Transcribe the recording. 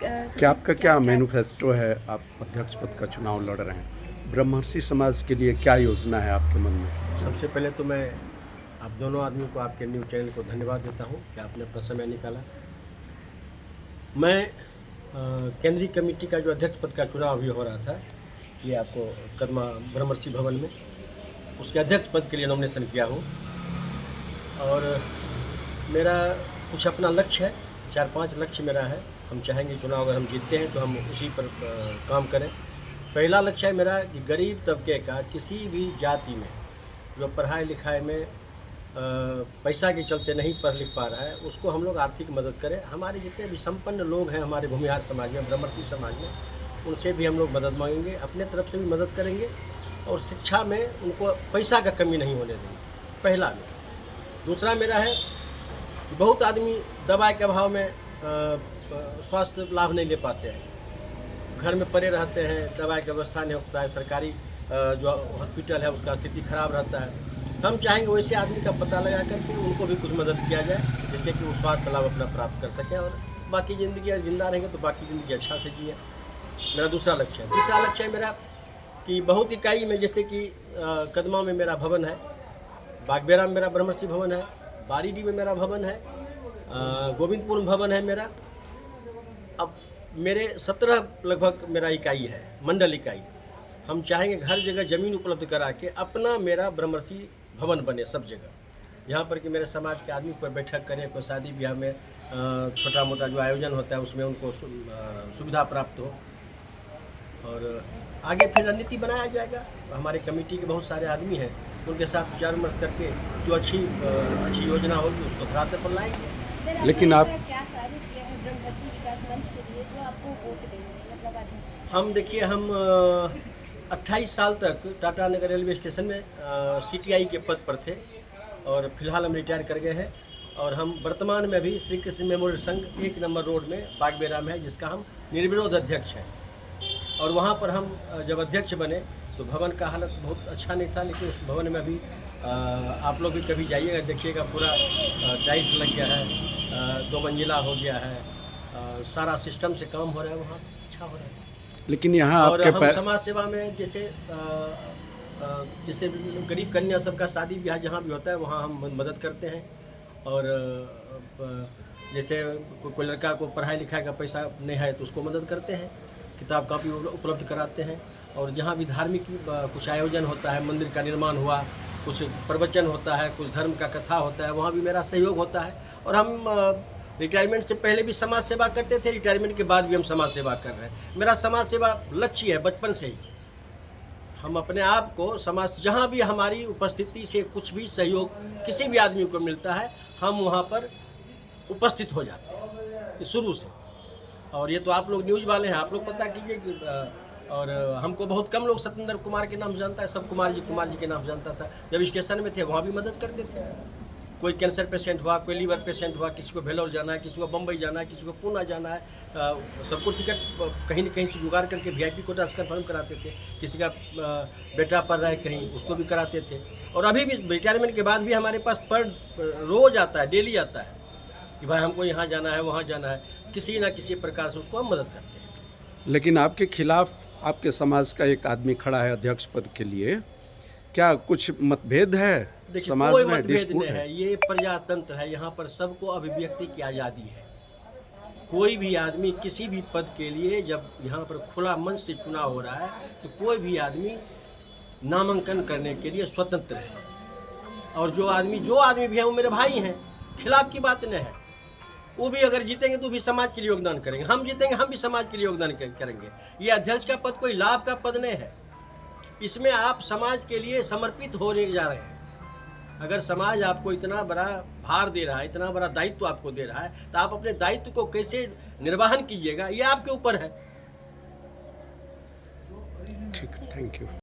कि आपका क्या मैनिफेस्टो है? आप अध्यक्ष पद का चुनाव लड़ रहे हैं, ब्रह्मर्षि समाज के लिए क्या योजना है आपके मन में? सबसे पहले तो मैं आप दोनों आदमियों को, आपके न्यूज़ चैनल को धन्यवाद देता हूं कि आपने अपना समय निकाला। मैं केंद्रीय कमेटी का जो अध्यक्ष पद का चुनाव अभी हो रहा था, ये आपको कदमा ब्रह्मर्षि भवन में, उसके अध्यक्ष पद के लिए नॉमिनेशन किया हूँ। और मेरा कुछ अपना लक्ष्य है, 4-5 लक्ष्य मेरा है। हम चाहेंगे चुनाव अगर हम जीतते हैं तो हम उसी पर काम करें। पहला लक्ष्य है मेरा कि गरीब तबके का किसी भी जाति में जो पढ़ाई लिखाई में पैसा के चलते नहीं पढ़ लिख पा रहा है, उसको हम लोग आर्थिक मदद करें। हमारे जितने भी संपन्न लोग हैं हमारे भूमिहार समाज में, ब्रह्मर्षि समाज में, उनसे भी हम लोग मदद मांगेंगे, अपने तरफ से भी मदद करेंगे और शिक्षा में उनको पैसा का कमी नहीं होने देंगे, पहला मेरा। दूसरा मेरा है कि बहुत आदमी दवाई के अभाव में स्वास्थ्य लाभ नहीं ले पाते हैं, घर में पड़े रहते हैं, दवाई की व्यवस्था नहीं होता है, सरकारी जो हॉस्पिटल है उसका स्थिति खराब रहता है। हम चाहेंगे वैसे आदमी का पता लगा करके उनको भी कुछ मदद किया जाए, जिससे कि वो स्वास्थ्य लाभ अपना प्राप्त कर सकें और बाकी ज़िंदगी जिंदा रहेंगे तो बाकी ज़िंदगी अच्छा से जिए। मेरा दूसरा लक्ष्य है। तीसरा लक्ष्य है मेरा कि बहुत इकाई में, जैसे कि कदमा में मेरा भवन है, बागबेरा में मेरा ब्रह्मर्षि भवन है, बारीडी में मेरा भवन है, गोविंदपुर में भवन है मेरा। अब मेरे 17 लगभग मेरा इकाई है, मंडल इकाई। हम चाहेंगे हर जगह ज़मीन उपलब्ध करा के अपना मेरा ब्रह्मर्षि भवन बने सब जगह, यहाँ पर कि मेरे समाज के आदमी कोई बैठक करें, कोई शादी ब्याह में छोटा मोटा जो आयोजन होता है उसमें उनको सुविधा प्राप्त हो। और आगे फिर रणनीति बनाया जाएगा। हमारे कमेटी के बहुत सारे आदमी हैं, उनके साथ विचार विमर्श करके जो अच्छी योजना होगी उसको धरातल पर लाएंगे। लेकिन आप क्या कार्य किया है ब्रह्मर्षि विकास मंच के लिए जो आपको वोट देंगे, मतलब अध्यक्ष? हम देखिए, हम 28 साल तक टाटा नगर रेलवे स्टेशन में CTI के पद पर थे और फिलहाल हम रिटायर कर गए हैं। और हम वर्तमान में भी श्री कृष्ण मेमोरियल संघ 1 नंबर रोड में बागबेरा में है, जिसका हम निर्विरोध अध्यक्ष हैं। और वहाँ पर हम जब अध्यक्ष बने तो भवन का हालत बहुत अच्छा नहीं था, लेकिन उस भवन में अभी आप लोग भी कभी जाइएगा, देखिएगा, पूरा टाइल्स लग गया है, 2 मंजिला हो गया है, सारा सिस्टम से काम हो रहा है, वहाँ अच्छा हो रहा है। लेकिन यहाँ और आपके हम समाज सेवा में जैसे गरीब कन्या सबका शादी ब्याह जहाँ भी होता है वहाँ हम मदद करते हैं। और जैसे कोई लड़का को पढ़ाई लिखाई का पैसा नहीं है तो उसको मदद करते हैं, किताब कापी उपलब्ध कराते हैं। और जहाँ भी धार्मिक कुछ आयोजन होता है, मंदिर का निर्माण हुआ, कुछ प्रवचन होता है, कुछ धर्म का कथा होता है, वहाँ भी मेरा सहयोग होता है। और हम रिटायरमेंट से पहले भी समाज सेवा करते थे, रिटायरमेंट के बाद भी हम समाज सेवा कर रहे हैं। मेरा समाज सेवा लक्ष्य है बचपन से ही। हम अपने आप को समाज, जहाँ भी हमारी उपस्थिति से कुछ भी सहयोग किसी भी आदमी को मिलता है, हम वहाँ पर उपस्थित हो जाते हैं शुरू से। और ये तो आप लोग न्यूज़ वाले हैं, आप लोग पता कीजिए कि और हमको बहुत कम लोग सत्येंद्र कुमार के नाम जानता है, सब कुमार जी के नाम जानता था। जब स्टेशन में थे वहाँ भी मदद करते थे। कोई कैंसर पेशेंट हुआ, कोई लीवर पेशेंट हुआ, किसी को भेलोर जाना है, किसी को बम्बई जाना है, किसी को पूना जाना है, सबको टिकट कहीं न कहीं से जुगाड़ करके VIP कोटा से कन्फर्म कराते थे। किसी का बेटा पढ़ रहा है कहीं, उसको भी कराते थे। और अभी भी रिटायरमेंट के बाद भी हमारे पास रोज़ आता है, डेली आता है कि भाई हमको यहाँ जाना है, वहाँ जाना है, किसी न किसी प्रकार से उसको हम मदद करते हैं। लेकिन आपके खिलाफ आपके समाज का एक आदमी खड़ा है अध्यक्ष पद के लिए, क्या कुछ मतभेद है समाज कोई में? मतभेद डिस्प्यूट नहीं है, ये प्रजातंत्र है, यहाँ पर सबको अभिव्यक्ति की आज़ादी है। कोई भी आदमी किसी भी पद के लिए, जब यहाँ पर खुला मंच से चुनाव हो रहा है तो कोई भी आदमी नामांकन करने के लिए स्वतंत्र है। और जो आदमी भी है वो मेरे भाई हैं, खिलाफ की बात नहीं है। वो भी अगर जीतेंगे तो भी समाज के लिए योगदान करेंगे, हम जीतेंगे हम भी समाज के लिए योगदान करेंगे। ये अध्यक्ष का पद कोई लाभ का पद नहीं है, इसमें आप समाज के लिए समर्पित होने जा रहे हैं। अगर समाज आपको इतना बड़ा भार दे रहा है, इतना बड़ा दायित्व आपको दे रहा है, तो आप अपने दायित्व को कैसे निर्वहन कीजिएगा, ये आपके ऊपर है। ठीक, थैंक यू।